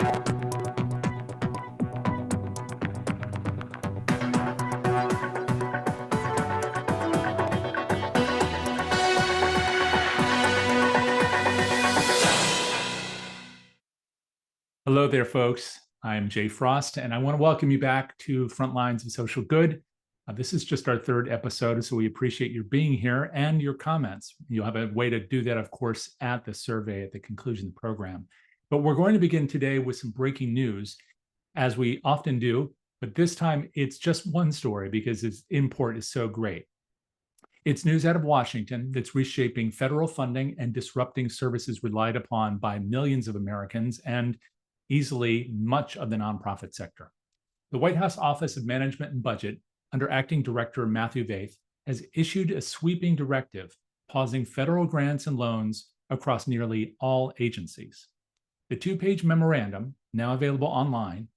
Hello there, folks. I'm Jay Frost, and I want to welcome you back to Frontlines of Social Good. This is just our third episode, so we appreciate your being here and your comments. You'll have a way to do that, of course, at the survey at the conclusion of the program. But we're going to begin today with some breaking news, as we often do, but this time it's just one story because its import is so great. It's news out of Washington that's reshaping federal funding and disrupting services relied upon by millions of Americans and easily much of the nonprofit sector. The White House Office of Management and Budget, under Acting Director Matthew Vaith, has issued a sweeping directive pausing federal grants and loans across nearly all agencies. The two-page memorandum, now available online,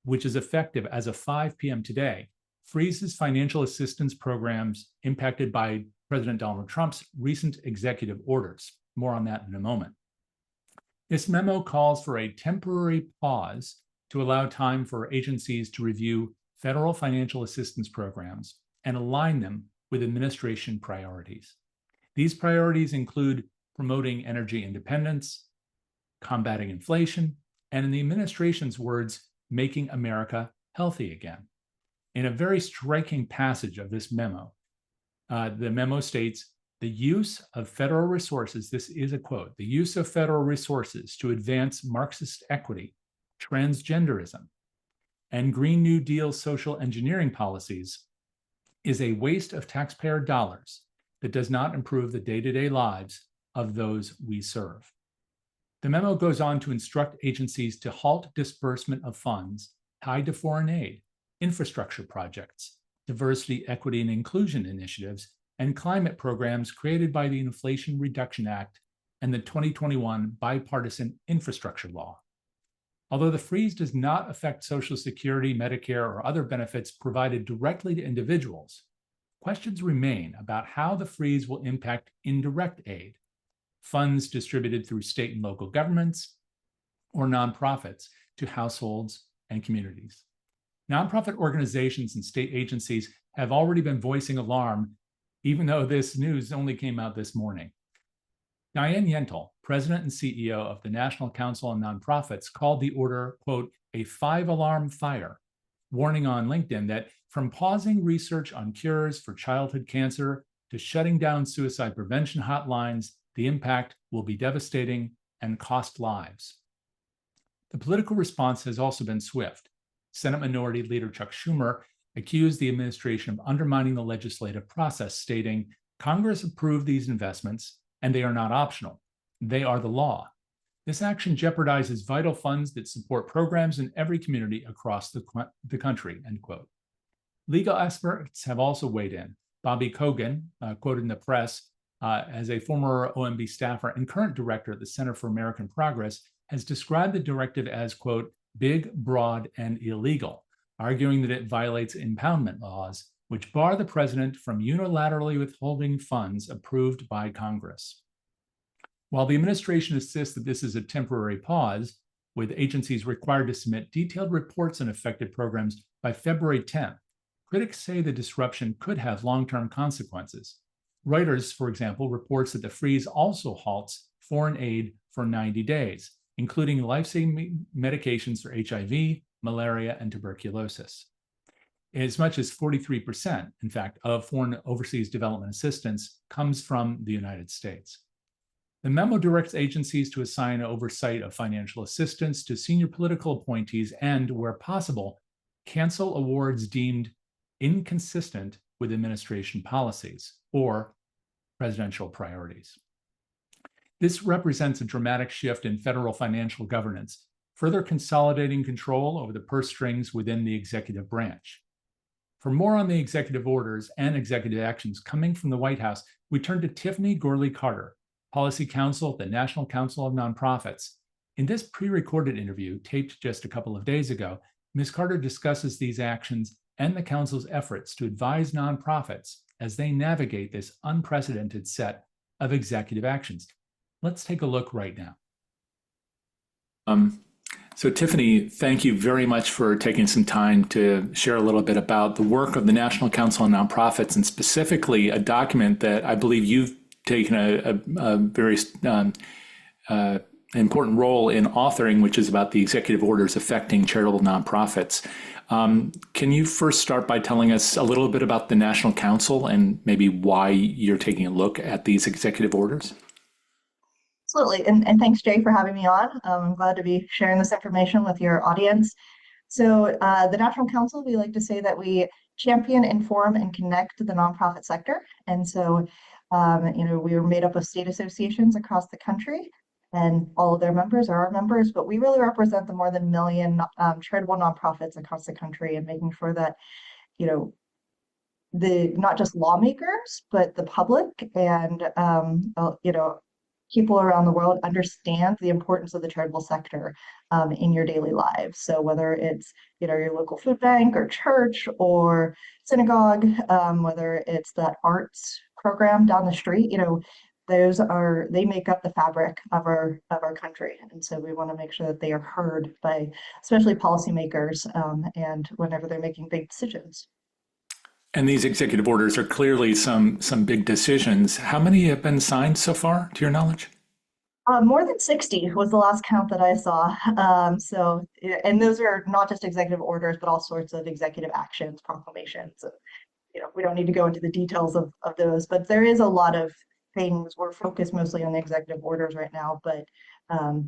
which is effective as of 5 p.m. today, freezes financial assistance programs impacted by President Donald Trump's recent executive orders. More on that in a moment. This memo calls for a temporary pause to allow time for agencies to review federal financial assistance programs and align them with administration priorities. These priorities include promoting energy independence, combating inflation, and in the administration's words, making America healthy again. In a very striking passage of this memo, the memo states, the use of federal resources, this is a quote, the use of federal resources to advance Marxist equity, transgenderism, and Green New Deal social engineering policies is a waste of taxpayer dollars that does not improve the day-to-day lives of those we serve. The memo goes on to instruct agencies to halt disbursement of funds tied to foreign aid, infrastructure projects, diversity, equity, and inclusion initiatives, and climate programs created by the Inflation Reduction Act and the 2021 Bipartisan Infrastructure Law. Although the freeze does not affect Social Security, Medicare, or other benefits provided directly to individuals, questions remain about how the freeze will impact indirect aid, funds distributed through state and local governments, or nonprofits to households and communities. Nonprofit organizations and state agencies have already been voicing alarm, even though this news only came out this morning. Diane Yentl, president and CEO of the National Council on Nonprofits, called the order, quote, a 5-alarm fire, warning on LinkedIn that from pausing research on cures for childhood cancer to shutting down suicide prevention hotlines, the impact will be devastating and cost lives. The political response has also been swift. Senate Minority Leader Chuck Schumer accused the administration of undermining the legislative process, stating, Congress approved these investments, and they are not optional. They are the law. This action jeopardizes vital funds that support programs in every community across the country, end quote. Legal experts have also weighed in. Bobby Kogan, quoted in the press as a former OMB staffer and current director at the Center for American Progress, has described the directive as, quote, big, broad, and illegal, arguing that it violates impoundment laws, which bar the president from unilaterally withholding funds approved by Congress. While the administration insists that this is a temporary pause, with agencies required to submit detailed reports on affected programs by February 10th, critics say the disruption could have long-term consequences. Reuters, for example, reports that the freeze also halts foreign aid for 90 days, including life-saving medications for HIV, malaria, and tuberculosis. As much as 43%, in fact, of foreign overseas development assistance comes from the United States. The memo directs agencies to assign oversight of financial assistance to senior political appointees and, where possible, cancel awards deemed inconsistent with administration policies or presidential priorities. This represents a dramatic shift in federal financial governance, further consolidating control over the purse strings within the executive branch. For more on the executive orders and executive actions coming from the White House, we turn to Tiffany Gorley-Carter, Policy Counsel at the National Council of Nonprofits. In this pre-recorded interview, taped just a couple of days ago, Ms. Carter discusses these actions and the Council's efforts to advise nonprofits as they navigate this unprecedented set of executive actions. Let's take a look right now. So, Tiffany, thank you very much for taking some time to share a little bit about the work of the National Council on Nonprofits, and specifically a document that I believe you've taken a very important role in authoring, which is about the executive orders affecting charitable nonprofits. Can you first start by telling us a little bit about the National Council and maybe why you're taking a look at these executive orders? Absolutely. And thanks, Jay, for having me on. I'm glad to be sharing this information with your audience. So the National Council, we like to say that we champion, inform, and connect the nonprofit sector. And so, we are made up of state associations across the country, and all of their members are our members, but we really represent the more than 1 million charitable nonprofits across the country, and making sure that, you know, the not just lawmakers, but the public and people around the world understand the importance of the charitable sector in your daily lives. So whether it's your local food bank or church or synagogue, whether it's that arts program down the street, they make up the fabric of our country, and so we want to make sure that they are heard by especially policymakers and whenever they're making big decisions. And these executive orders are clearly some big decisions. How many have been signed so far, to your knowledge? More than 60 was the last count that I saw. And those are not just executive orders, but all sorts of executive actions, proclamations. We don't need to go into the details of those, but there is a lot of things. We're focused mostly on the executive orders right now, but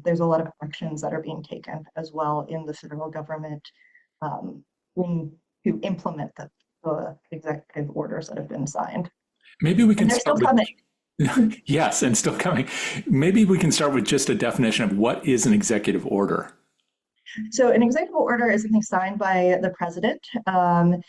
there's a lot of actions that are being taken as well in the federal government to implement the executive orders that have been signed. Maybe we can they're start still coming. Yes, and still coming. Maybe we can start with just a definition of what is an executive order. So an executive order is something signed by the president, and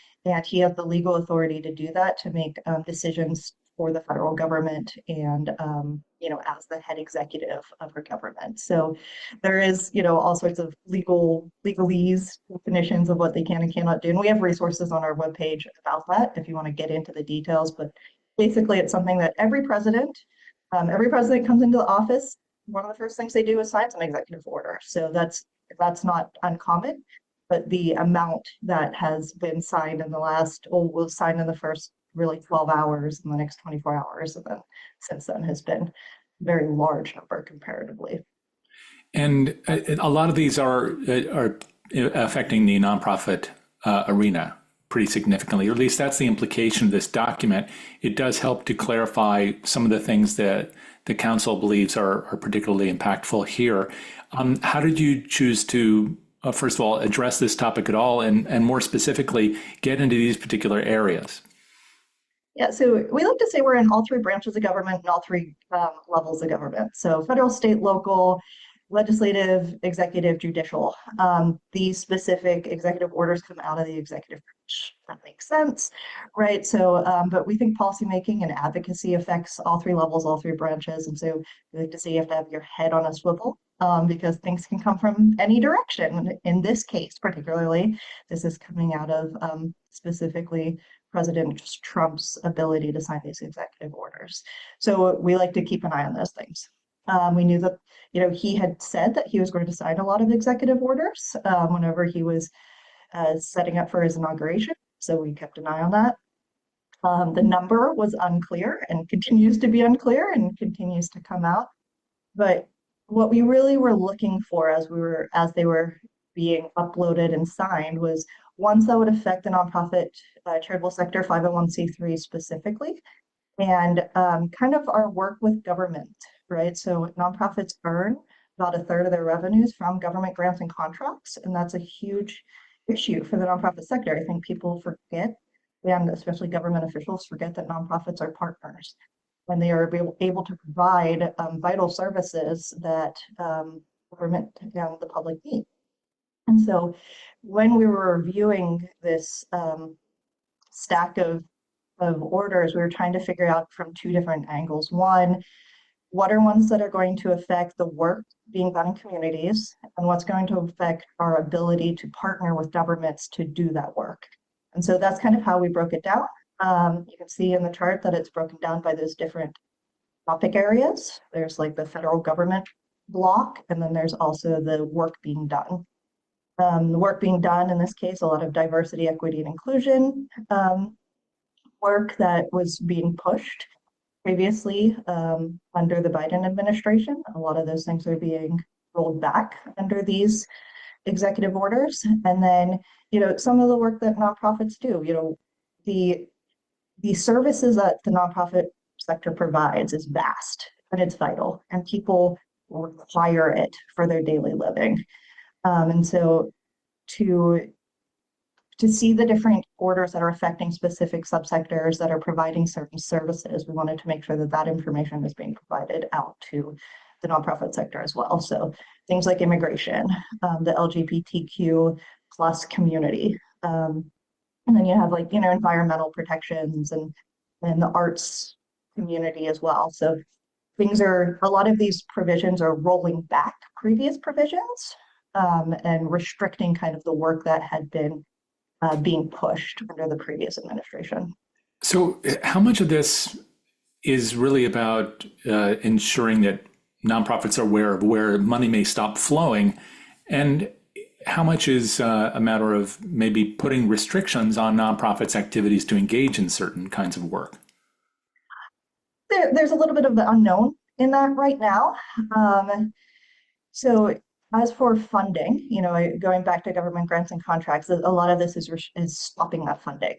he has the legal authority to do that, to make decisions for the federal government and, as the head executive of our government. So there is, all sorts of legalese definitions of what they can and cannot do. And we have resources on our webpage about that if you want to get into the details. But basically, it's something that every president comes into the office. One of the first things they do is sign an executive order. So that's not uncommon, but the amount that has been signed in the last, was signed in the first really 12 hours, in the next 24 hours, and then since then has been a very large number comparatively. And a lot of these are affecting the nonprofit arena pretty significantly, or at least that's the implication of this document. It does help to clarify some of the things that the council believes are particularly impactful here. How did you choose to, first of all, address this topic at all, and more specifically, get into these particular areas? Yeah, so we like to say we're in all three branches of government and all three levels of government. So federal, state, local, legislative, executive, judicial. These specific executive orders come out of the executive branch. That makes sense, right? So, but we think policymaking and advocacy affects all three levels, all three branches. And so we like to say you have to have your head on a swivel because things can come from any direction. In this case, particularly, this is coming out of specifically President Trump's ability to sign these executive orders. So we like to keep an eye on those things. We knew that, he had said that he was going to sign a lot of executive orders whenever he was setting up for his inauguration. So we kept an eye on that. The number was unclear and continues to be unclear and continues to come out. But what we really were looking for as they were being uploaded and signed was ones that would affect the nonprofit charitable sector, 501c3 specifically, and kind of our work with government, right? So nonprofits earn about a third of their revenues from government grants and contracts, and that's a huge issue for the nonprofit sector. I think people forget, and especially government officials forget, that nonprofits are partners, and they are able to provide vital services that government and the public need. And so when we were reviewing this stack of orders, we were trying to figure out from two different angles. One, what are ones that are going to affect the work being done in communities, and what's going to affect our ability to partner with governments to do that work? And so that's kind of how we broke it down. You can see in the chart that it's broken down by those different topic areas. There's like the federal government block, and then there's also the work being done The work being done in this case, a lot of diversity, equity, and inclusion work that was being pushed previously under the Biden administration. A lot of those things are being rolled back under these executive orders. And then, some of the work that nonprofits do, the services that the nonprofit sector provides is vast and it's vital, and people require it for their daily living. And so to see the different orders that are affecting specific subsectors that are providing certain services, we wanted to make sure that that information is being provided out to the nonprofit sector as well. So things like immigration, the LGBTQ plus community, and then you have environmental protections and the arts community as well. So a lot of these provisions are rolling back previous provisions and restricting kind of the work that had been being pushed under the previous administration. So how much of this is really about ensuring that nonprofits are aware of where money may stop flowing, and how much is a matter of maybe putting restrictions on nonprofits' activities to engage in certain kinds of work? There's a little bit of the unknown in that right now. So as for funding, going back to government grants and contracts, a lot of this is stopping that funding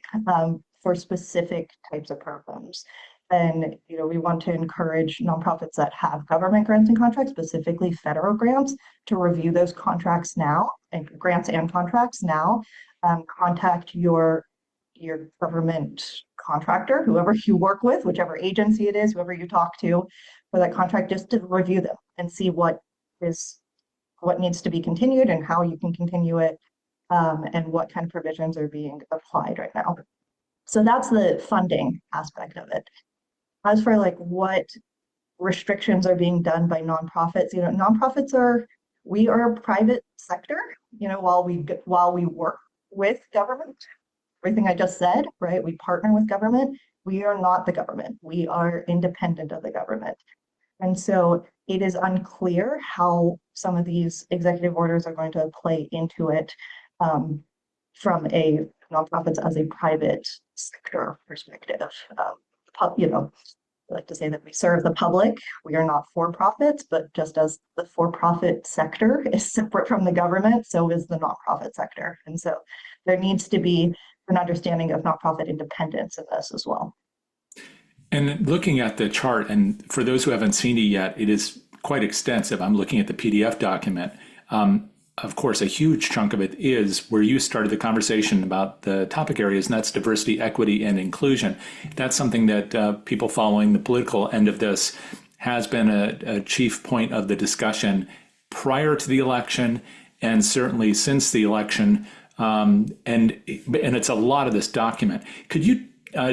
for specific types of programs. And we want to encourage nonprofits that have government grants and contracts, specifically federal grants, to review those contracts now, and grants and contracts now. Contact your government contractor, whoever you work with, whichever agency it is, whoever you talk to for that contract, just to review them and see what needs to be continued and how you can continue it, and what kind of provisions are being applied right now. So that's the funding aspect of it. As for what restrictions are being done by nonprofits, we are a private sector, while we work with government, everything I just said, right? We partner with government. We are not the government. We are independent of the government. And so it is unclear how some of these executive orders are going to play into it from a nonprofits as a private sector perspective. I like to say that we serve the public. We are not for-profits, but just as the for-profit sector is separate from the government, so is the nonprofit sector. And so there needs to be an understanding of nonprofit independence in this as well. And looking at the chart, and for those who haven't seen it yet, it is quite extensive. I'm looking at the PDF document. Of course, a huge chunk of it is where you started the conversation about the topic areas, and that's diversity, equity, and inclusion. That's something that people following the political end of this has been a chief point of the discussion prior to the election, and certainly since the election. And it's a lot of this document. Could you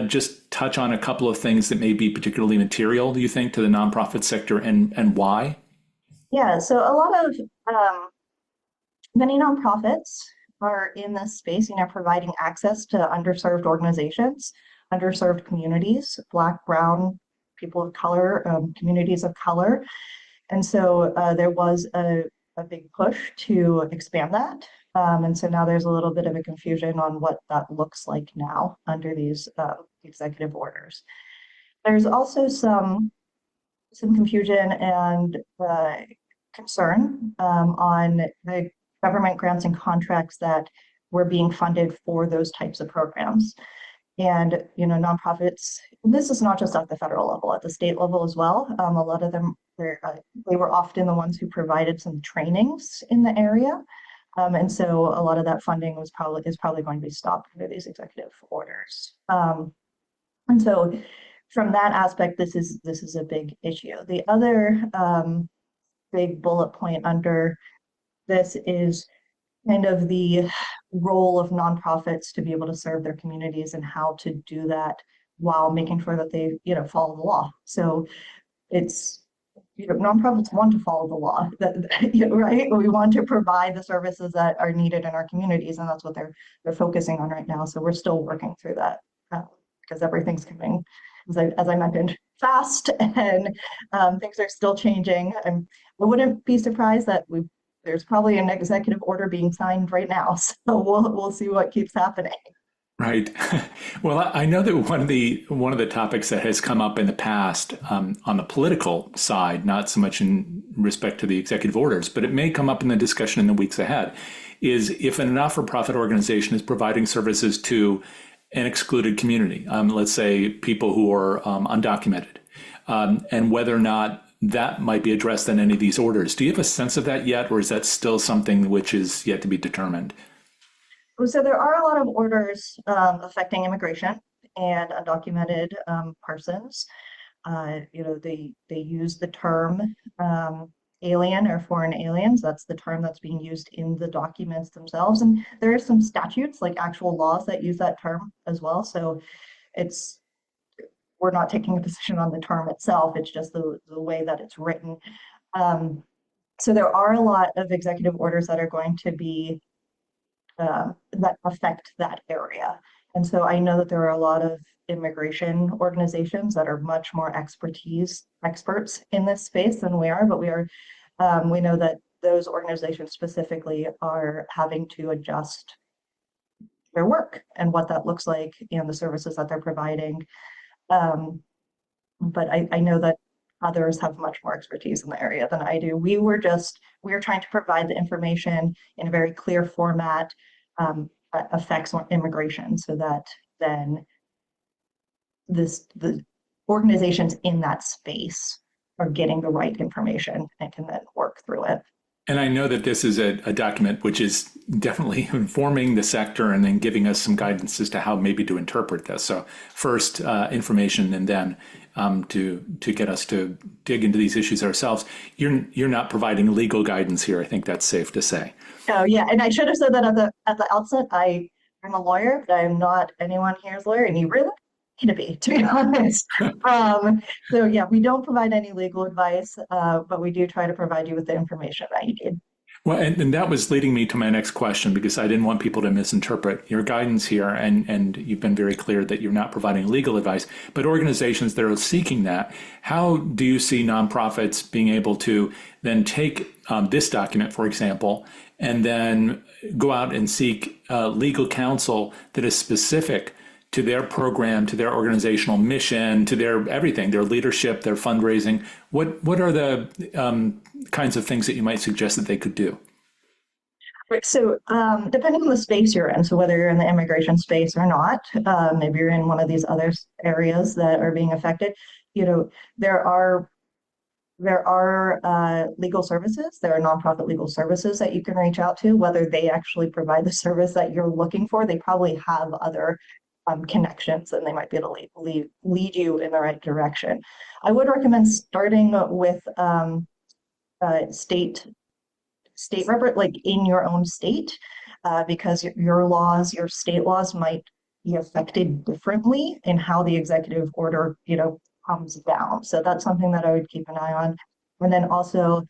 just touch on a couple of things that may be particularly material, do you think, to the nonprofit sector, and why? Yeah, so a lot of many nonprofits are in this space, providing access to underserved organizations, underserved communities, Black, Brown, people of color, communities of color. And so there was a big push to expand that. And so now there's a little bit of a confusion on what that looks like now under these executive orders. There's also some confusion and concern on the government grants and contracts that were being funded for those types of programs. And, nonprofits, this is not just at the federal level, at the state level as well. A lot of them, they were often the ones who provided some trainings in the area. And so a lot of that funding is probably going to be stopped under these executive orders. And so from that aspect, this is a big issue. The other big bullet point under this is kind of the role of nonprofits to be able to serve their communities and how to do that while making sure that they, follow the law. So it's, nonprofits want to follow the law, right? We want to provide the services that are needed in our communities, and that's what they're focusing on right now. So we're still working through that because everything's coming, as I mentioned, fast, and things are still changing. I wouldn't be surprised that there's probably an executive order being signed right now. So we'll see what keeps happening. Right. Well, I know that one of the topics that has come up in the past on the political side, not so much in respect to the executive orders, but it may come up in the discussion in the weeks ahead, is if a not-for-profit organization is providing services to an excluded community, let's say people who are undocumented, and whether or not that might be addressed in any of these orders. Do you have a sense of that yet, or is that still something which is yet to be determined? So there are a lot of orders affecting immigration and undocumented persons. They use the term alien or foreign aliens. That's the term that's being used in the documents themselves. And there are some statutes, like actual laws, that use that term as well. So we're not taking a position on the term itself. It's just the way that it's written. So there are a lot of executive orders that are going to be that affect that area. And so I know that there are a lot of immigration organizations that are much more experts in this space than we are, but we know that those organizations specifically are having to adjust their work and what that looks like and the services that they're providing. But I know that others have much more expertise in the area than I do. We were trying to provide the information in a very clear format that affects immigration, so that then the organizations in that space are getting the right information and can then work through it. And I know that this is a document which is definitely informing the sector and then giving us some guidance as to how maybe to interpret this. So first information, and then to get us to dig into these issues ourselves. You're not providing legal guidance here. I think that's safe to say. Oh yeah, and I should have said that at the outset. I'm a lawyer, but I am not anyone here's lawyer, and you really need to be honest. So yeah, we don't provide any legal advice, but we do try to provide you with the information that you need. Well, and that was leading me to my next question, because I didn't want people to misinterpret your guidance here. And you've been very clear that you're not providing legal advice, but organizations that are seeking that, how do you see nonprofits being able to then take this document, for example, and then go out and seek legal counsel that is specific to their program, to their organizational mission, to their everything, their leadership, their fundraising? What are the kinds of things that you might suggest that they could do? So depending on the space you're in, so whether you're in the immigration space or not, maybe you're in one of these other areas that are being affected, there are legal services, there are nonprofit legal services that you can reach out to. Whether they actually provide the service that you're looking for, they probably have other connections, and they might be able to lead you in the right direction. I would recommend starting with state rep, like in your own state, because your state laws might be affected differently in how the executive order, comes down. So that's something that I would keep an eye on. And then also,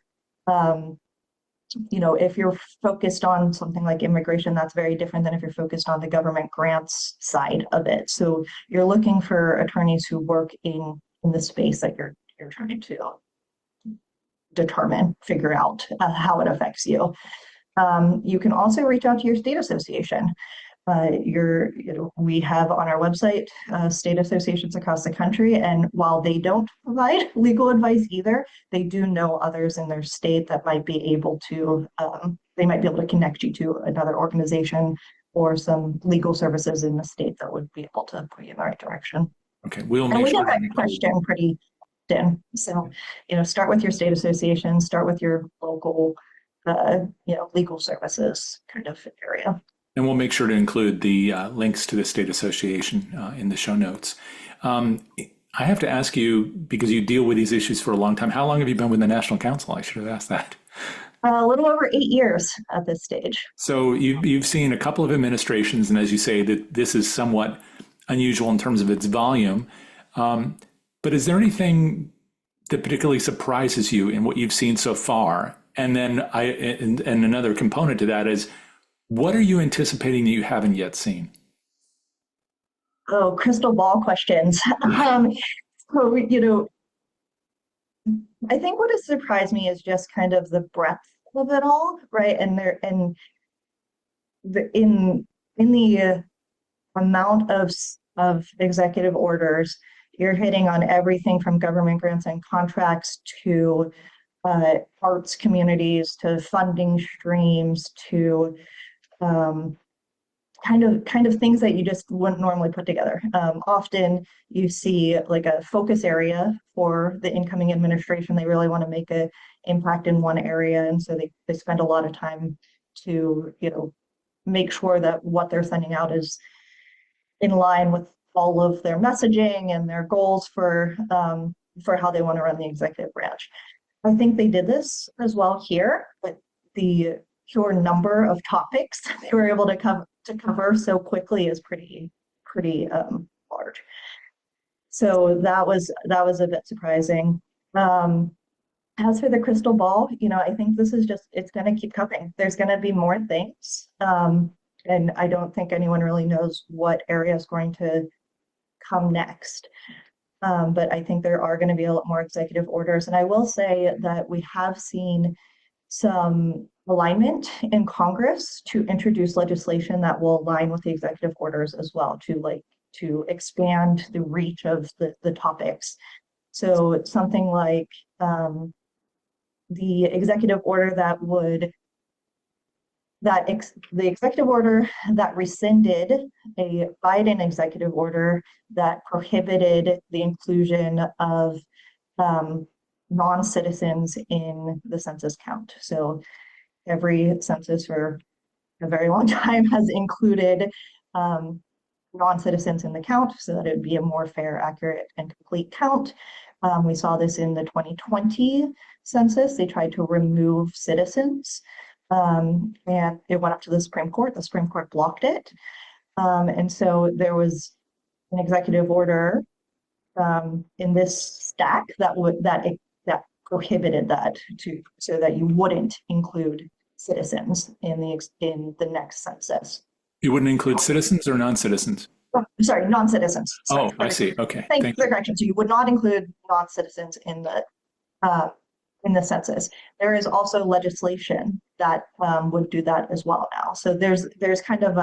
if you're focused on something like immigration, that's very different than if you're focused on the government grants side of it. So you're looking for attorneys who work in the space that you're trying to figure out how it affects you. You can also reach out to your state association. We have on our website state associations across the country, and while they don't provide legal advice either, they do know others in their state that might be able to connect you to another organization or some legal services in the state that would be able to put you in the right direction. Okay, we'll and make we sure. get that question pretty often. So, start with your state association, start with your local, legal services kind of area. And we'll make sure to include the links to the state association in the show notes. I have to ask you, because you deal with these issues for a long time, how long have you been with the National Council? I should have asked that. A little over 8 years at this stage. So you've seen a couple of administrations, and as you say, that this is somewhat unusual in terms of its volume. But is there anything that particularly surprises you in what you've seen so far? And then and another component to that is, what are you anticipating that you haven't yet seen? Oh, crystal ball questions. I think what has surprised me is just kind of the breadth of it all, right? And in the amount of executive orders, you're hitting on everything from government grants and contracts to arts communities to funding streams to kind of things that you just wouldn't normally put together. Often you see like a focus area for the incoming administration. They really want to make an impact in one area, and so they spend a lot of time to make sure that what they're sending out is in line with all of their messaging and their goals for how they want to run the executive branch. I think they did this as well here, but the pure number of topics they were able to cover so quickly is pretty large. So that was a bit surprising. As for the crystal ball, I think this is it's going to keep coming. There's going to be more things. And I don't think anyone really knows what area is going to come next. But I think there are going to be a lot more executive orders. And I will say that we have seen some alignment in Congress to introduce legislation that will align with the executive orders as well, to expand the reach of the topics. So it's something like the executive order the executive order that rescinded a Biden executive order that prohibited the inclusion of non-citizens in the census count. So every census for a very long time has included non-citizens in the count so that it would be a more fair, accurate, and complete count. We saw this in the 2020 census. They tried to remove citizens. And it went up to the Supreme Court. The Supreme Court blocked it. And so there was an executive order in this stack that prohibited that so that you wouldn't include citizens in the next census. You wouldn't include citizens or non-citizens? Sorry, non-citizens. Oh, I see. Okay. Thank you for the correction. So you would not include non-citizens in the census. There is also legislation that would do that as well now. So there's kind of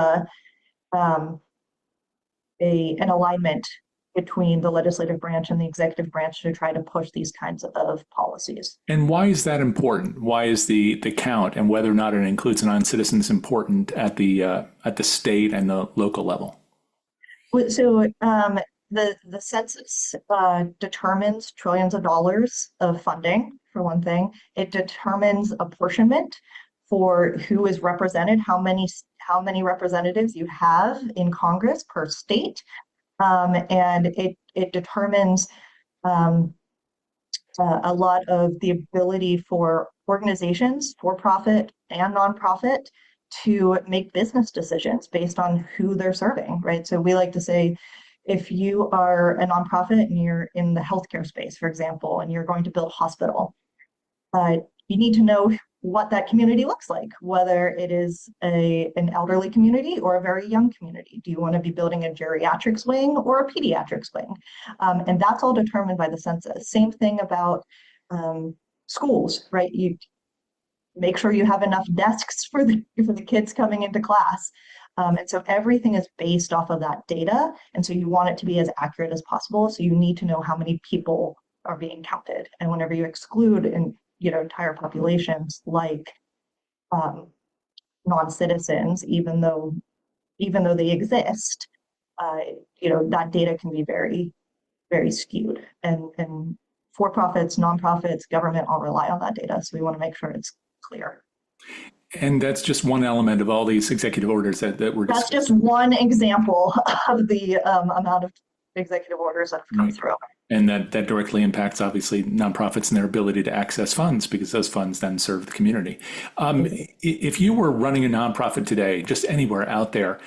an alignment between the legislative branch and the executive branch to try to push these kinds of policies. And why is that important? Why is the count and whether or not it includes non-citizens important at the state and the local level? So the census determines trillions of dollars of funding, for one thing. It determines apportionment for who is represented, how many representatives you have in Congress per state. And it determines a lot of the ability for organizations, for-profit and nonprofit, to make business decisions based on who they're serving, right? So we like to say, if you are a nonprofit and you're in the healthcare space, for example, and you're going to build a hospital, you need to know what that community looks like, whether it is an elderly community or a very young community. Do you want to be building a geriatrics wing or a pediatrics wing? And that's all determined by the census. Same thing about schools, right? You make sure you have enough desks for the kids coming into class. And so everything is based off of that data. And so you want it to be as accurate as possible. So you need to know how many people are being counted. And whenever you exclude entire populations like non-citizens, even though they exist, that data can be very, very skewed. And for-profits, nonprofits, government all rely on that data. So we want to make sure it's clear. And that's just one element of all these executive orders that we're discussing. That's just one example of the amount of executive orders that have come through. And that directly impacts, obviously, nonprofits and their ability to access funds, because those funds then serve the community. If you were running a nonprofit today, just anywhere out there,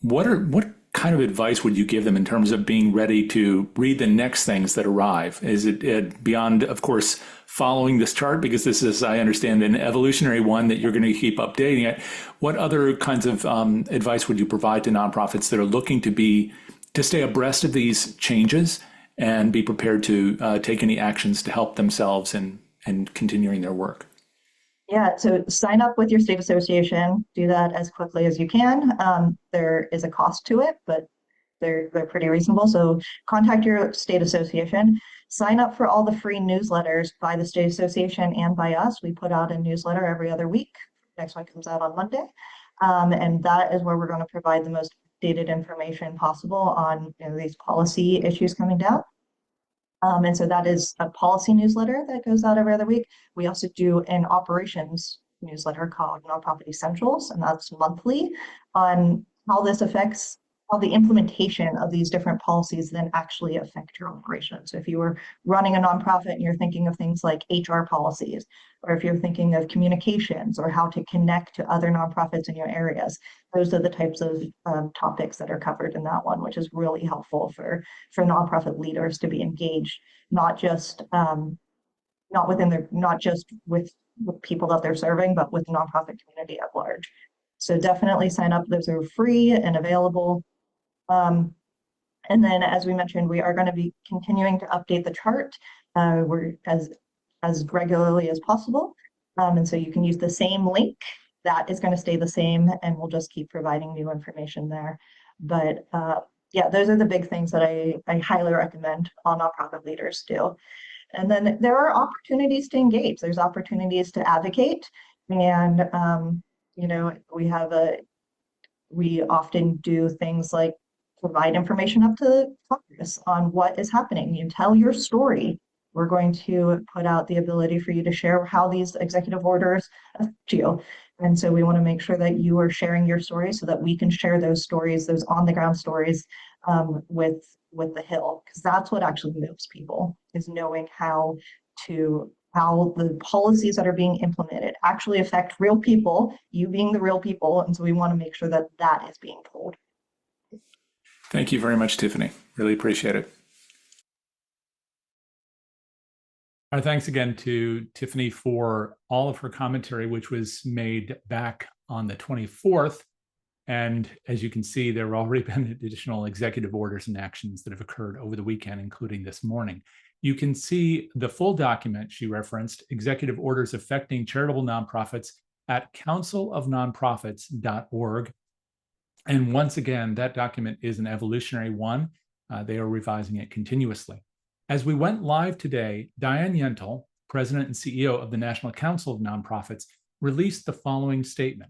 what kind of advice would you give them in terms of being ready to read the next things that arrive? Is it beyond, of course, following this chart, because this is, I understand, an evolutionary one that you're going to keep updating it? What other kinds of advice would you provide to nonprofits that are looking to stay abreast of these changes and be prepared to take any actions to help themselves and continuing their work? Yeah, so sign up with your state association. Do that as quickly as you can. There is a cost to it, but they're pretty reasonable. So contact your state association. Sign up for all the free newsletters by the state association and by us. We put out a newsletter every other week. Next one comes out on Monday. And that is where we're going to provide the most updated information possible on these policy issues coming down. And so that is a policy newsletter that goes out every other week. We also do an operations newsletter called Nonprofit Essentials, and that's monthly on how this affects how the implementation of these different policies then actually affect your operation. So if you were running a nonprofit and you're thinking of things like HR policies, or if you're thinking of communications or how to connect to other nonprofits in your areas, those are the types of topics that are covered in that one, which is really helpful for nonprofit leaders to be engaged, not just with people that they're serving, but with the nonprofit community at large. So definitely sign up. Those are free and available. And then, as we mentioned, we are going to be continuing to update the chart we're as regularly as possible. And so you can use the same link. That is going to stay the same, and we'll just keep providing new information there. But yeah, those are the big things that I highly recommend all nonprofit leaders do. And then there are opportunities to engage. There's opportunities to advocate. And, we often do things like provide information up to Congress on what is happening. You tell your story. We're going to put out the ability for you to share how these executive orders affect you. And so we want to make sure that you are sharing your story so that we can share those stories, those on the ground stories with the Hill, because that's what actually moves people, is knowing how the policies that are being implemented actually affect real people, you being the real people. And so we want to make sure that that is being told. Thank you very much, Tiffany. Really appreciate it. Our thanks again to Tiffany for all of her commentary, which was made back on the 24th. And as you can see, there have already been additional executive orders and actions that have occurred over the weekend, including this morning. You can see the full document she referenced, Executive Orders Affecting Charitable Nonprofits, at councilofnonprofits.org. And once again, that document is an evolutionary one. They are revising it continuously. As we went live today, Diane Yentl, President and CEO of the National Council of Nonprofits, released the following statement.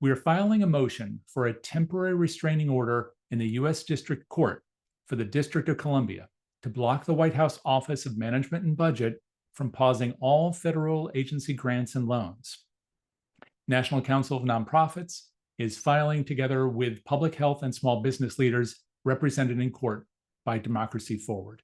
We are filing a motion for a temporary restraining order in the U.S. District Court for the District of Columbia to block the White House Office of Management and Budget from pausing all federal agency grants and loans. National Council of Nonprofits is filing together with public health and small business leaders represented in court by Democracy Forward.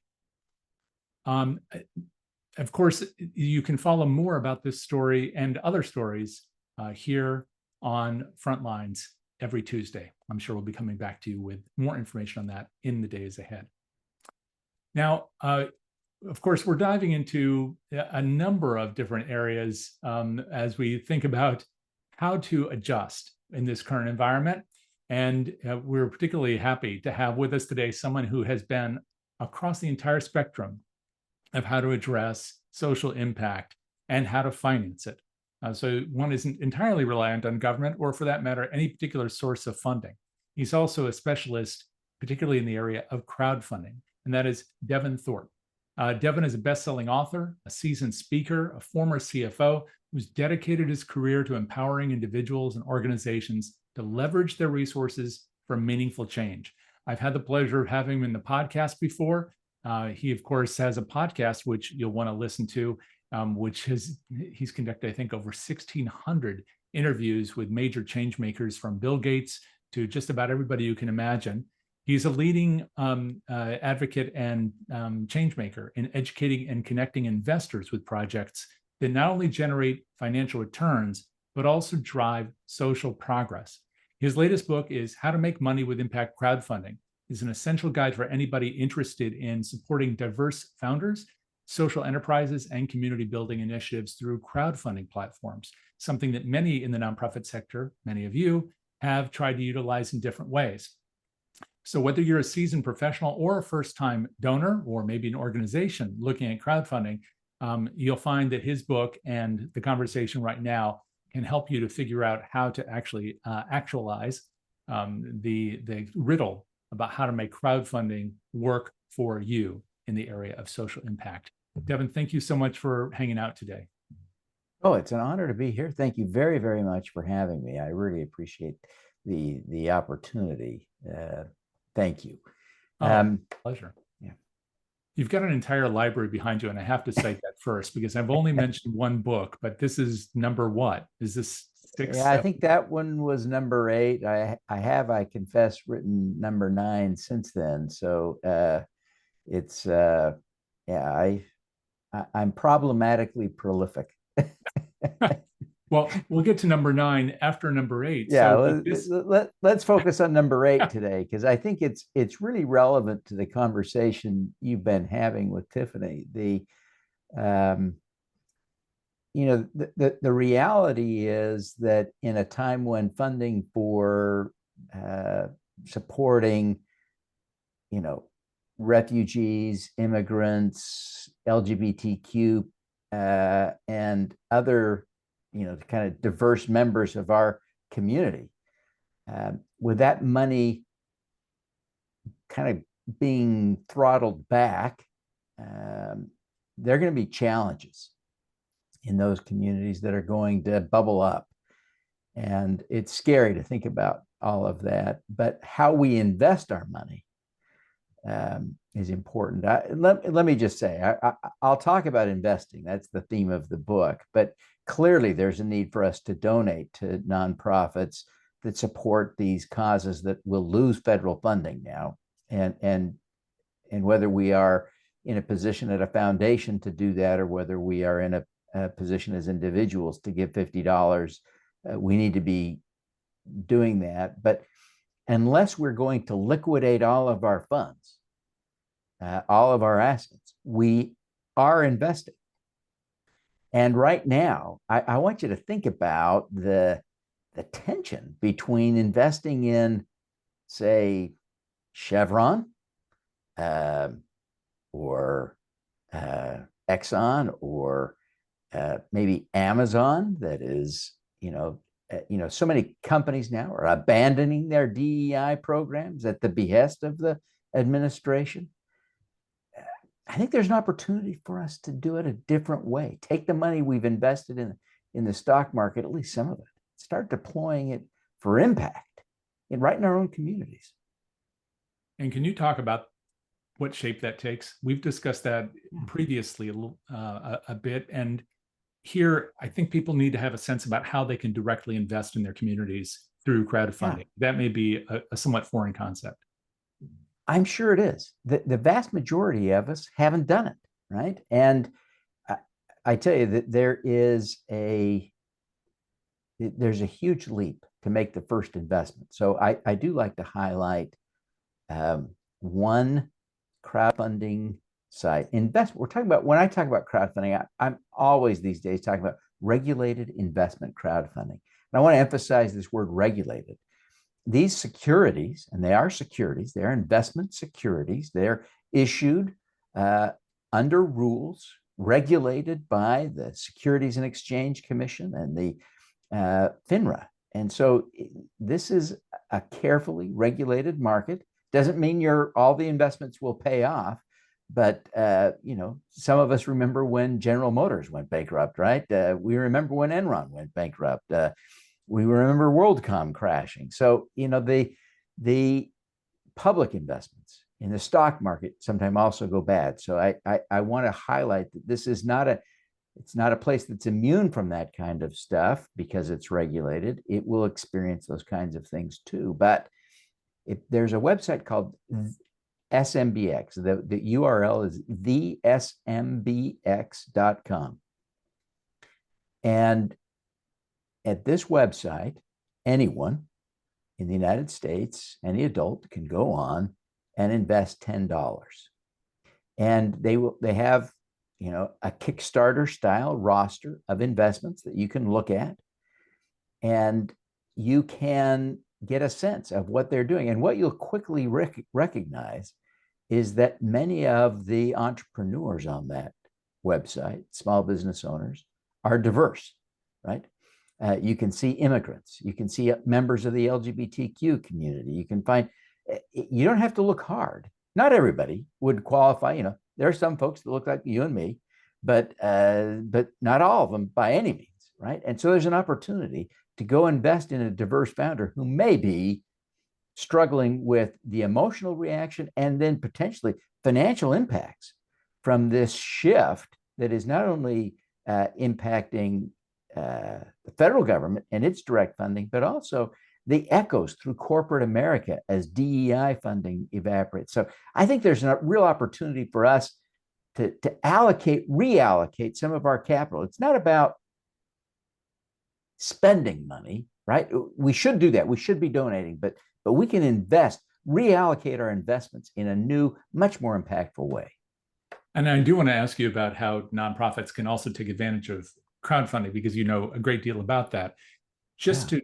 Of course, you can follow more about this story and other stories here on Frontlines every Tuesday. I'm sure we'll be coming back to you with more information on that in the days ahead. Now, of course, we're diving into a number of different areas as we think about how to adjust in this current environment. And we're particularly happy to have with us today someone who has been across the entire spectrum of how to address social impact and how to finance it. So one isn't entirely reliant on government or, for that matter, any particular source of funding. He's also a specialist, particularly in the area of crowdfunding, and that is Devin Thorpe. Devin is a best-selling author, a seasoned speaker, a former CFO who's dedicated his career to empowering individuals and organizations to leverage their resources for meaningful change. I've had the pleasure of having him in the podcast before. He, of course, has a podcast, which you'll want to listen to, which he's conducted, I think, over 1,600 interviews with major change makers, from Bill Gates to just about everybody you can imagine. He's a leading advocate and change maker in educating and connecting investors with projects that not only generate financial returns, but also drive social progress. His latest book is How to Make Money with Impact Crowdfunding. It's an essential guide for anybody interested in supporting diverse founders, social enterprises, and community building initiatives through crowdfunding platforms, something that many in the nonprofit sector, many of you, have tried to utilize in different ways. So whether you're a seasoned professional or a first-time donor, or maybe an organization looking at crowdfunding, you'll find that his book and the conversation right now can help you to figure out how to actually actualize the riddle about how to make crowdfunding work for you in the area of social impact. Devin, thank you so much for hanging out today. Oh, it's an honor to be here. Thank you very, very much for having me. I really appreciate the opportunity. Thank you. Pleasure. Yeah. You've got an entire library behind you, and I have to cite that first because I've only mentioned one book, but this is number what? Is this 6? Yeah, I think that one was number 8. I confess, written number 9 since then. So it's yeah, I'm problematically prolific. Well, we'll get to number 9 after number 8. Yeah, So let's focus on number 8 today, because I think it's really relevant to the conversation you've been having with Tiffany. The reality is that in a time when funding for supporting, refugees, immigrants, LGBTQ, and other, kind of diverse members of our community, with that money kind of being throttled back, there are going to be challenges in those communities that are going to bubble up. And it's scary to think about all of that, but how we invest our money is important. Let me just say, I'll talk about investing. That's the theme of the book, but clearly there's a need for us to donate to nonprofits that support these causes that will lose federal funding now. And whether we are in a position at a foundation to do that, or whether we are in a position as individuals to give $50, we need to be doing that. But unless we're going to liquidate all of our funds, all of our assets, we are investing. And right now, I want you to think about the tension between investing in, say, Chevron, or Exxon, or maybe Amazon, that is, so many companies now are abandoning their DEI programs at the behest of the administration. I think there's an opportunity for us to do it a different way. Take the money we've invested in the stock market, at least some of it, start deploying it for impact right in our own communities. And can you talk about what shape that takes? We've discussed that previously a bit. And here, I think people need to have a sense about how they can directly invest in their communities through crowdfunding. Yeah. That may be a somewhat foreign concept. I'm sure it is. The vast majority of us haven't done it, right? And I tell you that there's a huge leap to make the first investment. So I do like to highlight one crowdfunding site. We're talking about, when I talk about crowdfunding, I'm always these days talking about regulated investment crowdfunding. And I want to emphasize this word regulated. These securities, and they are securities, they're investment securities, they're issued under rules regulated by the Securities and Exchange Commission and the FINRA. And so this is a carefully regulated market. Doesn't mean all the investments will pay off, but some of us remember when General Motors went bankrupt, right? We remember when Enron went bankrupt. We remember WorldCom crashing. So the public investments in the stock market sometimes also go bad. So I want to highlight that this is it's not a place that's immune from that kind of stuff because it's regulated. It will experience those kinds of things too. But there's a website called SMBX. The URL is thesmbx.com. And at this website, anyone in the United States, any adult, can go on and invest $10. And they have, a Kickstarter style roster of investments that you can look at, and you can get a sense of what they're doing. And what you'll quickly recognize is that many of the entrepreneurs on that website, small business owners, are diverse, right? You can see immigrants. You can see members of the LGBTQ community. You can find, you don't have to look hard. Not everybody would qualify. You know, there are some folks that look like you and me, but not all of them by any means, right? And so there's an opportunity to go invest in a diverse founder who may be struggling with the emotional reaction and then potentially financial impacts from this shift that is not only impacting the federal government and its direct funding, but also the echoes through corporate America as DEI funding evaporates. So I think there's a real opportunity for us to reallocate some of our capital. It's not about spending money, right? We should do that. We should be donating, but we can reallocate our investments in a new, much more impactful way. And I do want to ask you about how nonprofits can also take advantage of crowdfunding, because you know a great deal about that. Just to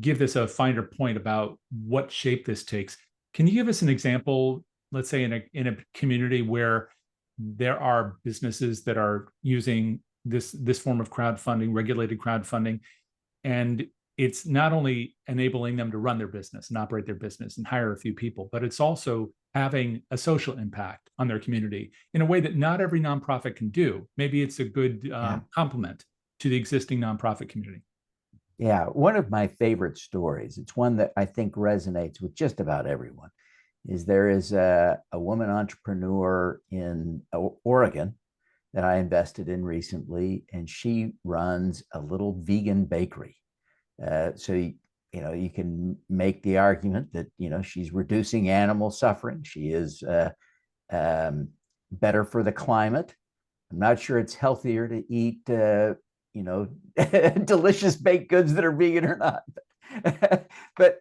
give this a finer point about what shape this takes, can you give us an example, let's say in a community where there are businesses that are using this form of crowdfunding, regulated crowdfunding, and it's not only enabling them to run their business and operate their business and hire a few people, but it's also having a social impact on their community in a way that not every nonprofit can do. Maybe it's a good complement to the existing nonprofit community. Yeah, one of my favorite stories, it's one that I think resonates with just about everyone, is there is a woman entrepreneur in Oregon that I invested in recently, and she runs a little vegan bakery. So you can make the argument that she's reducing animal suffering. She is better for the climate. I'm not sure it's healthier to eat delicious baked goods that are vegan or not. but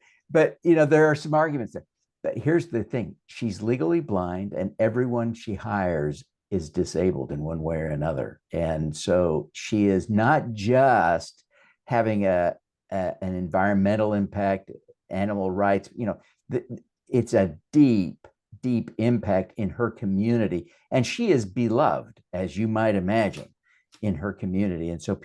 there are some arguments there. But here's the thing: she's legally blind, and everyone she hires is disabled in one way or another. And so she is not just having an environmental impact, animal rights. It's a deep impact in her community, and she is beloved, as you might imagine, in her community. And so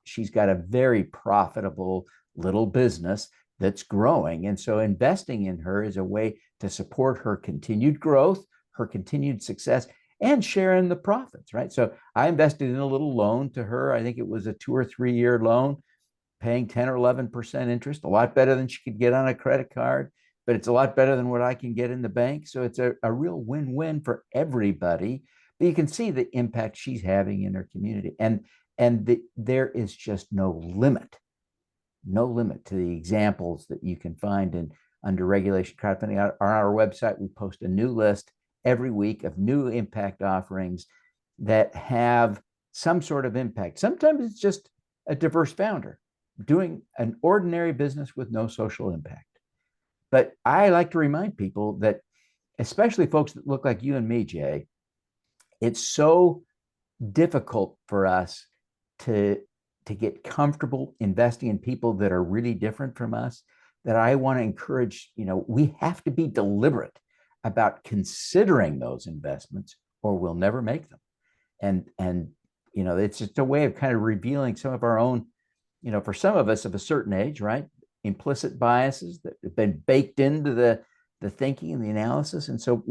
she's got a very profitable little business that's growing. And so investing in her is a way to support her continued growth, her continued success, and share in the profits, right? So I invested in a little loan to her. I think it was a 2 or 3 year loan, paying 10 or 11% interest, a lot better than she could get on a credit card, but it's a lot better than what I can get in the bank. So it's a real win-win for everybody. But you can see the impact she's having in her community. And there is just no limit to the examples that you can find under regulation crowdfunding. On our website, we post a new list every week of new impact offerings that have some sort of impact. Sometimes it's just a diverse founder doing an ordinary business with no social impact. But I like to remind people that, especially folks that look like you and me, Jay, it's so difficult for us to get comfortable investing in people that are really different from us, that I want to encourage, we have to be deliberate about considering those investments, or we'll never make them. And it's just a way of kind of revealing some of our own, for some of us of a certain age, right? Implicit biases that have been baked into the thinking and the analysis. And so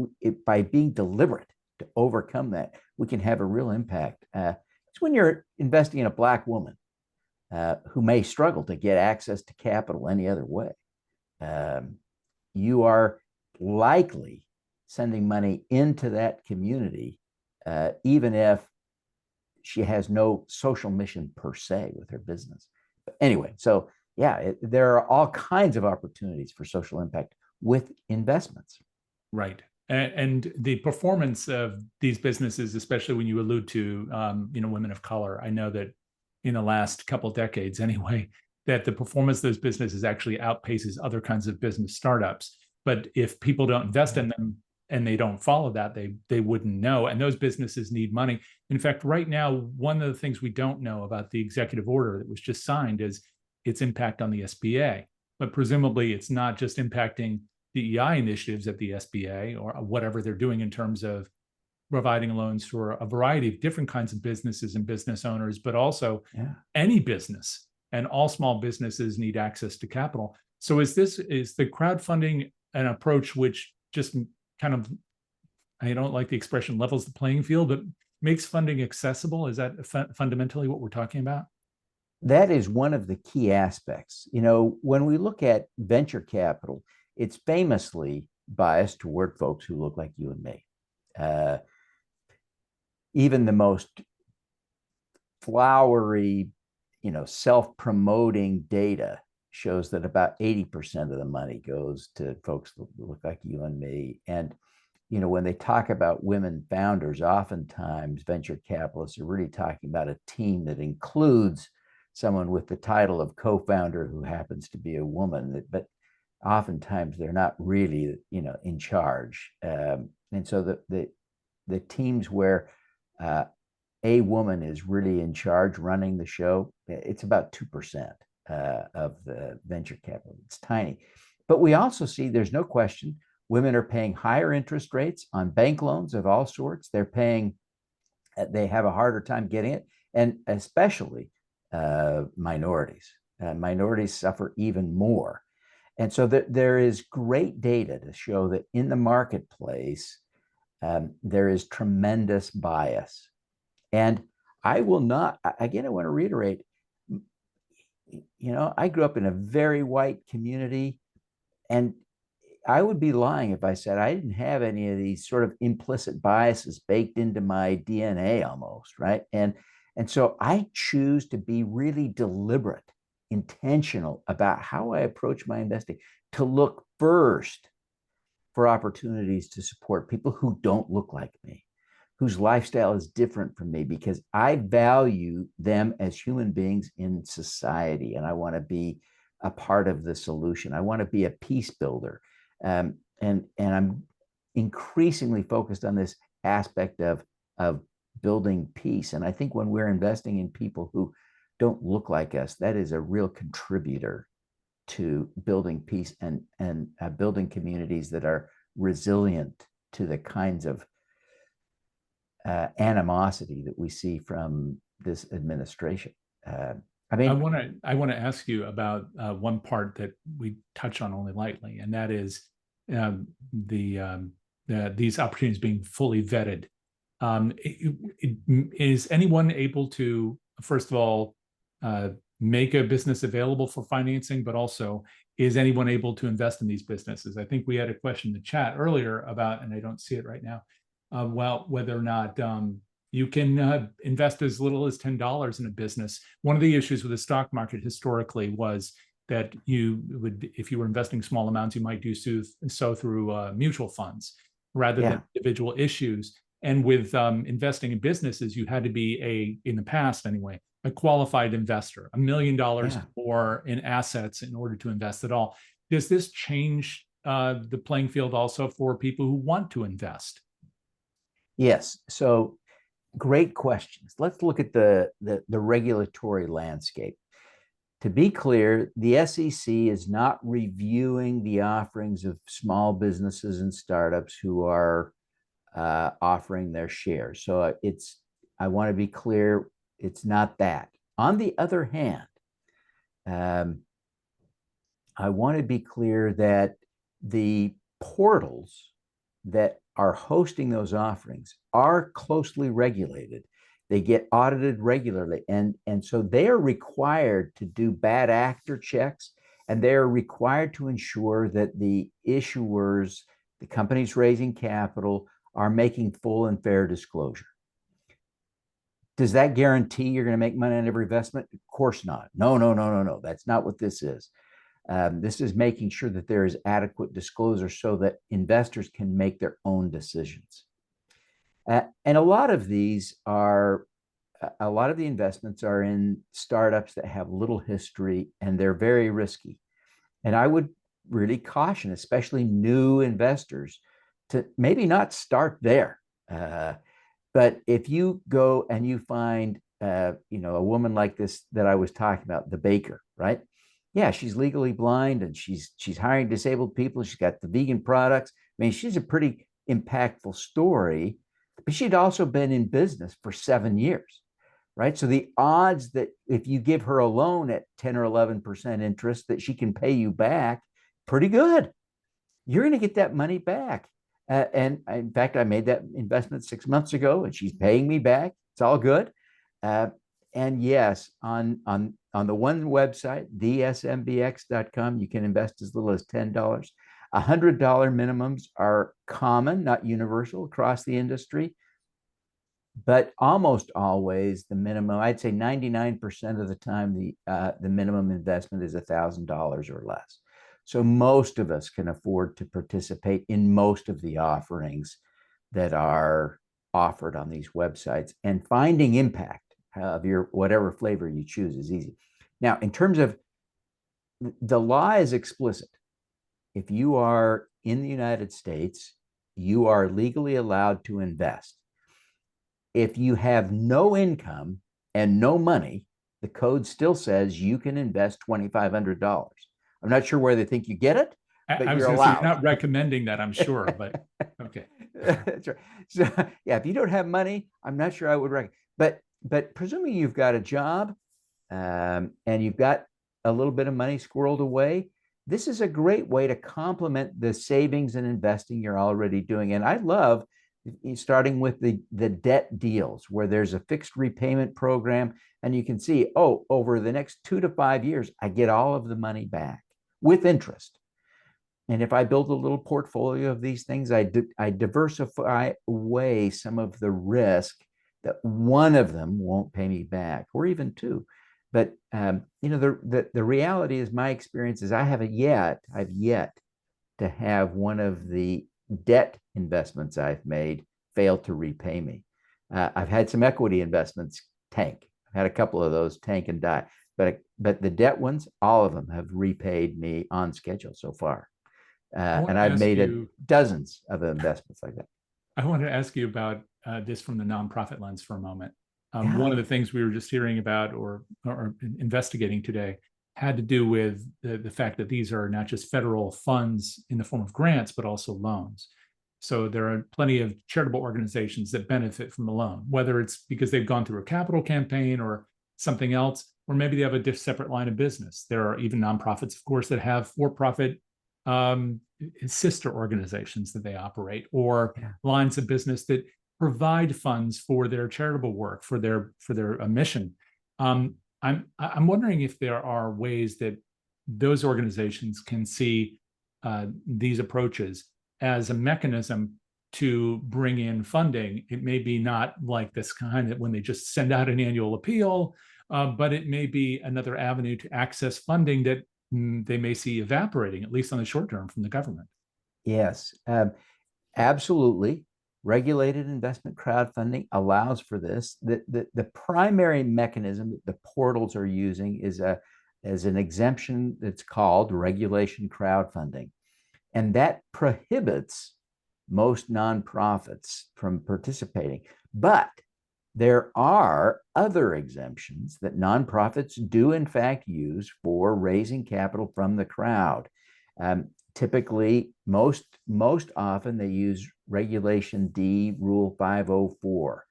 by being deliberate to overcome that, we can have a real impact. It's when you're investing in a Black woman who may struggle to get access to capital any other way. You are likely sending money into that community, even if she has no social mission per se with her business. But anyway, so there are all kinds of opportunities for social impact with investments. Right. And the performance of these businesses, especially when you allude to, women of color, I know that in the last couple of decades anyway, that the performance of those businesses actually outpaces other kinds of business startups. But if people don't invest in them and they don't follow that, they wouldn't know. And those businesses need money. In fact, right now, one of the things we don't know about the executive order that was just signed is its impact on the SBA. But presumably it's not just impacting DEI initiatives at the SBA or whatever they're doing in terms of providing loans for a variety of different kinds of businesses and business owners, but also Yeah. any business, and all small businesses need access to capital. So is the crowdfunding an approach which just kind of, I don't like the expression levels the playing field, but makes funding accessible? Is that fundamentally what we're talking about? That is one of the key aspects. When we look at venture capital, it's famously biased toward folks who look like you and me. Even the most flowery, self-promoting data shows that about 80% of the money goes to folks that look like you and me. And, when they talk about women founders, oftentimes venture capitalists are really talking about a team that includes someone with the title of co-founder who happens to be a woman, but oftentimes they're not really, in charge. And so the teams where a woman is really in charge running the show, it's about 2% of the venture capital. It's tiny. But we also see, there's no question, women are paying higher interest rates on bank loans of all sorts. They have a harder time getting it, and especially minorities. Minorities suffer even more. And so there is great data to show that in the marketplace, there is tremendous bias. And I want to reiterate, I grew up in a very white community, and I would be lying if I said I didn't have any of these sort of implicit biases baked into my DNA almost, right? And so I choose to be really deliberate, intentional about how I approach my investing, to look first for opportunities to support people who don't look like me, whose lifestyle is different from me, because I value them as human beings in society, and I want to be a part of the solution. I want to be a peace builder. And I'm increasingly focused on this aspect of building peace. And I think when we're investing in people who don't look like us, that is a real contributor to building peace and building communities that are resilient to the kinds of animosity that we see from this administration. I want to ask you about one part that we touch on only lightly, and that is these opportunities being fully vetted. Is anyone able to, first of all, make a business available for financing, but also is anyone able to invest in these businesses? I think we had a question in the chat earlier about, and I don't see it right now, whether or not you can invest as little as $10 in a business. One of the issues with the stock market historically was that if you were investing small amounts, you might do so through mutual funds rather than individual issues. And with investing in businesses, you had to be in the past anyway, a qualified investor, $1 million or in assets in order to invest at all. Does this change the playing field also for people who want to invest? Yes. So great questions. Let's look at the regulatory landscape. To be clear, the SEC is not reviewing the offerings of small businesses and startups who are offering their shares. So I want to be clear, it's not that. On the other hand, I want to be clear that the portals that are hosting those offerings are closely regulated. They get audited regularly. And so they are required to do bad actor checks, and they are required to ensure that the issuers, the companies raising capital, are making full and fair disclosure. Does that guarantee you're going to make money on every investment? Of course not. No. That's not what this is. This is making sure that there is adequate disclosure so that investors can make their own decisions. And a lot of the investments are in startups that have little history, and they're very risky. And I would really caution, especially new investors, to maybe not start there. But if you go and you find, a woman like this that I was talking about, the baker, right? Yeah, she's legally blind, and she's hiring disabled people. She's got the vegan products. I mean, she's a pretty impactful story, but she'd also been in business for 7 years, right? So the odds that if you give her a loan at 10 or 11% interest, that she can pay you back, pretty good. You're going to get that money back. And in fact, I made that investment 6 months ago, and she's paying me back. It's all good. And yes, on the one website, dsmbx.com, you can invest as little as $10. $100 minimums are common, not universal across the industry, but almost always the minimum, I'd say 99% of the time, the minimum investment is $1,000 or less. So most of us can afford to participate in most of the offerings that are offered on these websites, and finding impact of your whatever flavor you choose is easy. Now, in terms of the law is explicit. If you are in the United States, you are legally allowed to invest. If you have no income and no money, the code still says you can invest $2,500. I'm not sure where they think you get it, but I was you're going to say, allowed. you're not recommending that, I'm sure, but okay. That's right. So yeah, if you don't have money, I'm not sure I would recommend. But presuming you've got a job, and you've got a little bit of money squirreled away, this is a great way to complement the savings and investing you're already doing. And I love starting with the debt deals, where there's a fixed repayment program, and you can see, oh, over the next 2 to 5 years, I get all of the money back with interest. And if I build a little portfolio of these things, I diversify away some of the risk that one of them won't pay me back, or even two. But the reality is, my experience is I've yet to have one of the debt investments I've made fail to repay me. I've had some equity investments tank. I've had a couple of those tank and die, but the debt ones, all of them have repaid me on schedule so far. And I've made dozens of investments like that. I want to ask you about this from the nonprofit lens for a moment. Yeah. One of the things we were just hearing about or investigating today had to do with the fact that these are not just federal funds in the form of grants, but also loans. So there are plenty of charitable organizations that benefit from a loan, whether it's because they've gone through a capital campaign or something else, or maybe they have a separate line of business. There are even nonprofits, of course, that have for-profit sister organizations that they operate, or lines of business that provide funds for their charitable work, for their mission. I'm wondering if there are ways that those organizations can see these approaches as a mechanism to bring in funding. It may be not like this kind that when they just send out an annual appeal, but it may be another avenue to access funding that they may see evaporating, at least on the short term, from the government. Yes, absolutely. Regulated investment crowdfunding allows for this. The primary mechanism that the portals are using is an exemption that's called regulation crowdfunding. And that prohibits most nonprofits from participating. But there are other exemptions that nonprofits do in fact use for raising capital from the crowd. Typically, most often they use Regulation D, Rule 504.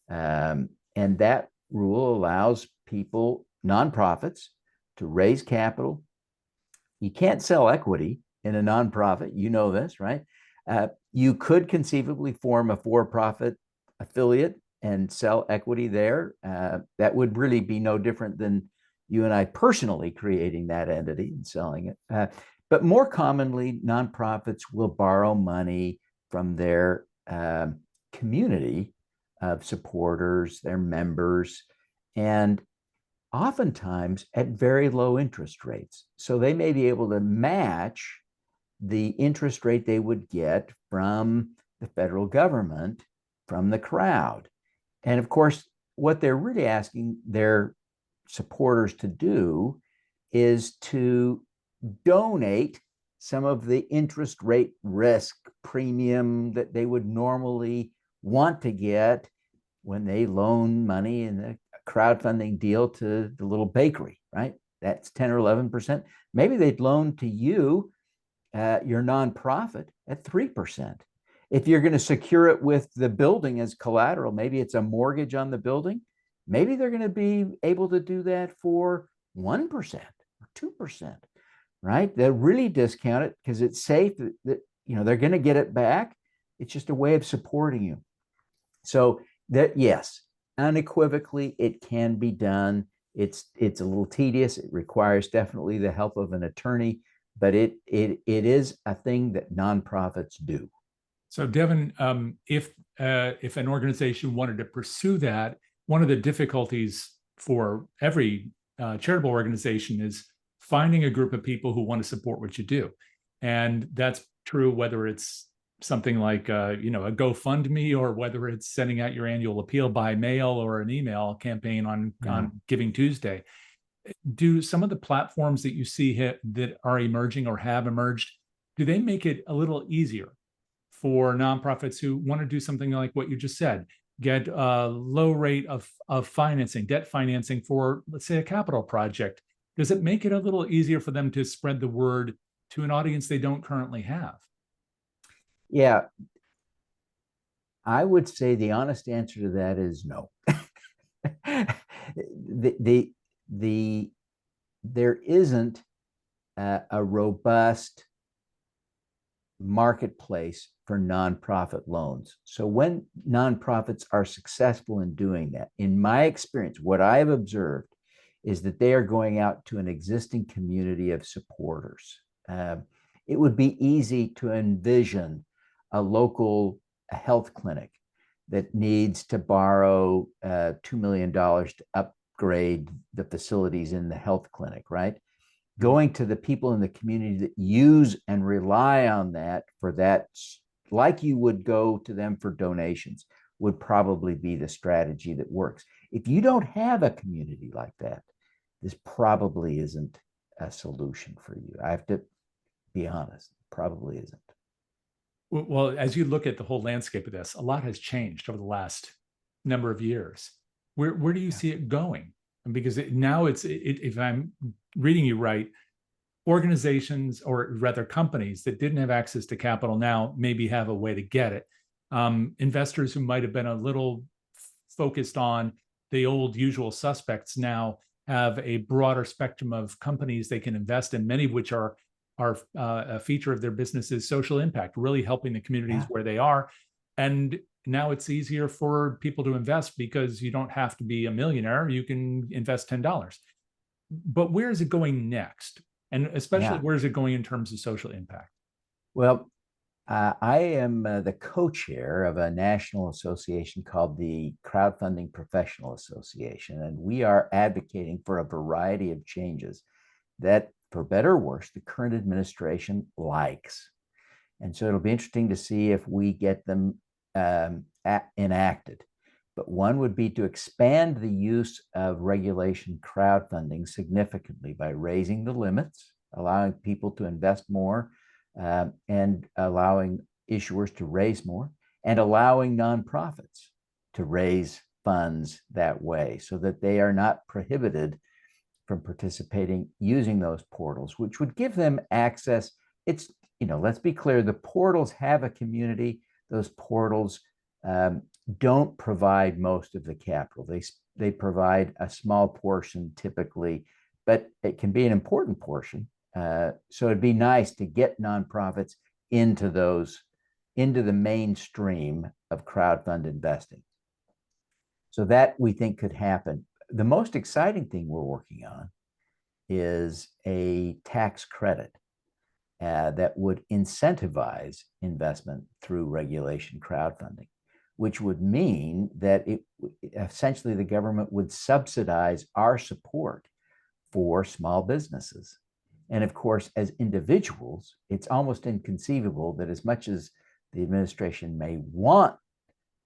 And that rule allows people, nonprofits, to raise capital. You can't sell equity in a nonprofit. You know this, right? You could conceivably form a for-profit affiliate and sell equity there. That would really be no different than you and I personally creating that entity and selling it. But more commonly, nonprofits will borrow money from their community of supporters, their members, and oftentimes at very low interest rates. So they may be able to match the interest rate they would get from the federal government, from the crowd. And of course, what they're really asking their supporters to do is to donate some of the interest rate risk premium that they would normally want to get when they loan money in a crowdfunding deal to the little bakery, right? That's 10 or 11%. Maybe they'd loan to you, your nonprofit, at 3%. If you're going to secure it with the building as collateral, maybe it's a mortgage on the building, maybe they're going to be able to do that for 1% or 2%, right? They'll really discount it because it's safe that they're going to get it back. It's just a way of supporting you. So that, yes, unequivocally, it can be done. It's a little tedious. It requires definitely the help of an attorney, but it is a thing that nonprofits do. So, Devin, if an organization wanted to pursue that, one of the difficulties for every charitable organization is finding a group of people who want to support what you do, and that's true whether it's something like a GoFundMe, or whether it's sending out your annual appeal by mail or an email campaign on Giving Tuesday. Do some of the platforms that you see that are emerging or have emerged, do they make it a little easier for nonprofits who want to do something like what you just said, get a low rate of financing, debt financing for, let's say, a capital project? Does it make it a little easier for them to spread the word to an audience they don't currently have? Yeah, I would say the honest answer to that is no. There isn't a robust marketplace for nonprofit loans. So when nonprofits are successful in doing that, in my experience, what I have observed is that they are going out to an existing community of supporters. It would be easy to envision a local health clinic that needs to borrow $2 million to upgrade the facilities in the health clinic, right? Going to the people in the community that use and rely on that for that, like you would go to them for donations, would probably be the strategy that works. If you don't have a community like that, this probably isn't a solution for you. I have to be honest, probably isn't. Well, as you look at the whole landscape of this, a lot has changed over the last number of years. Where do you see it going? Because now if I'm reading you right, organizations, or rather companies that didn't have access to capital, now maybe have a way to get it. Investors who might have been a little focused on the old usual suspects now have a broader spectrum of companies they can invest in, many of which are a feature of their business is social impact, really helping the communities where they are. And now it's easier for people to invest because you don't have to be a millionaire. You can invest $10. But where is it going next? And especially where is it going in terms of social impact? Well, I am the co-chair of a national association called the Crowdfunding Professional Association, and we are advocating for a variety of changes that, for better or worse, the current administration likes. And so it'll be interesting to see if we get them enacted. But one would be to expand the use of regulation crowdfunding significantly by raising the limits, allowing people to invest more, and allowing issuers to raise more, and allowing nonprofits to raise funds that way so that they are not prohibited from participating using those portals, which would give them access. It's, let's be clear, the portals have a community. Those portals don't provide most of the capital. They provide a small portion typically, but it can be an important portion. So it'd be nice to get nonprofits into the mainstream of crowdfund investing. So that we think could happen. The most exciting thing we're working on is a tax credit that would incentivize investment through regulation crowdfunding, which would mean that essentially the government would subsidize our support for small businesses. And of course, as individuals, it's almost inconceivable that, as much as the administration may want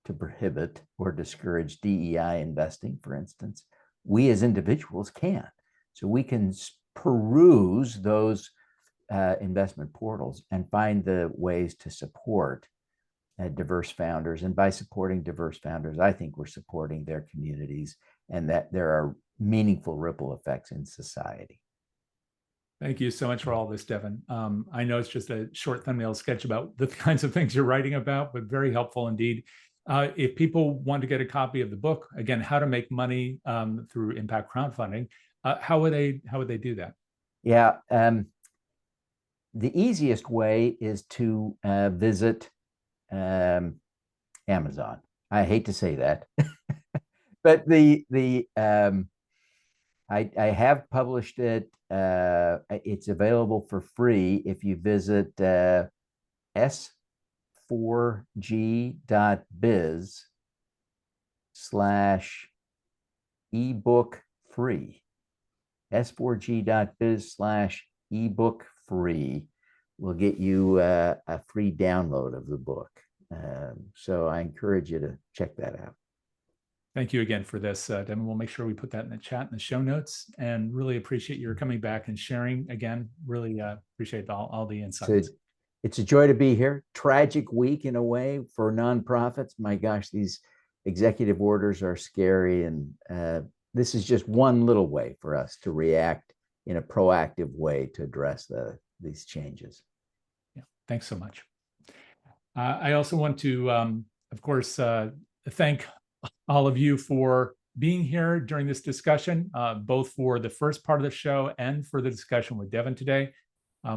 to prohibit or discourage DEI investing, for instance, we as individuals can't. So we can peruse those investment portals and find the ways to support diverse founders. And by supporting diverse founders, I think we're supporting their communities and that there are meaningful ripple effects in society. Thank you so much for all this, Devin. I know it's just a short thumbnail sketch about the kinds of things you're writing about, but very helpful indeed. If people want to get a copy of the book, again, How to Make Money through Impact Crowdfunding, how would they do that? Yeah, the easiest way is to visit Amazon. I hate to say that, but I have published it. It's available for free if you visit s4g.biz/ebook free. s4g.biz/ebook free will get you a free download of the book. So I encourage you to check that out. Thank you again for this, Devin. We'll make sure we put that in the chat in the show notes, and really appreciate your coming back and sharing again. Really appreciate all the insights. So it's a joy to be here. Tragic week in a way for nonprofits. My gosh, these executive orders are scary, and this is just one little way for us to react in a proactive way to address these changes. Yeah, thanks so much. I also want to, of course, thank all of you for being here during this discussion, both for the first part of the show and for the discussion with Devin today.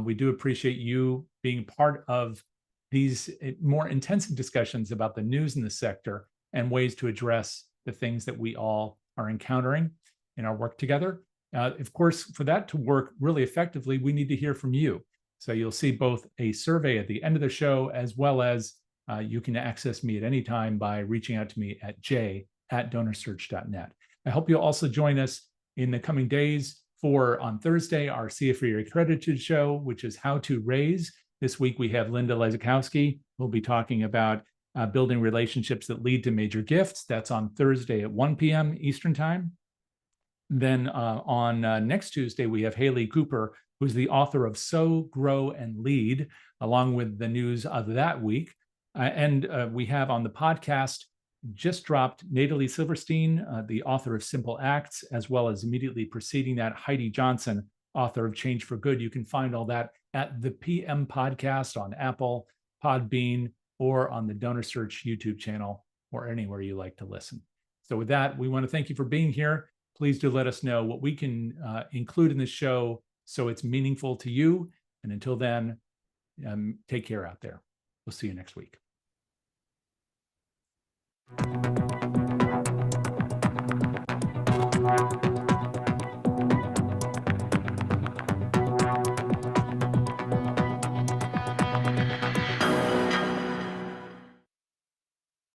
We do appreciate you being part of these more intensive discussions about the news in the sector and ways to address the things that we all are encountering in our work together. Of course, for that to work really effectively, we need to hear from you. So you'll see both a survey at the end of the show, as well as you can access me at any time by reaching out to me at j@donorsearch.net. I hope you'll also join us in the coming days for, on Thursday, our CFE Accredited show, which is How to Raise. This week we have Linda Lezakowski. We'll be talking about building relationships that lead to major gifts. That's on Thursday at 1 p.m. Eastern Time. Then on next Tuesday, we have Haley Cooper, who's the author of Sow, Grow, and Lead, along with the news of that week. And we have on the podcast just dropped Natalie Silverstein, the author of Simple Acts, as well as immediately preceding that, Heidi Johnson, author of Change for Good. You can find all that at the PM Podcast on Apple, Podbean, or on the DonorSearch YouTube channel, or anywhere you like to listen. So with that, we want to thank you for being here. Please do let us know what we can include in the show so it's meaningful to you. And until then, take care out there. We'll see you next week.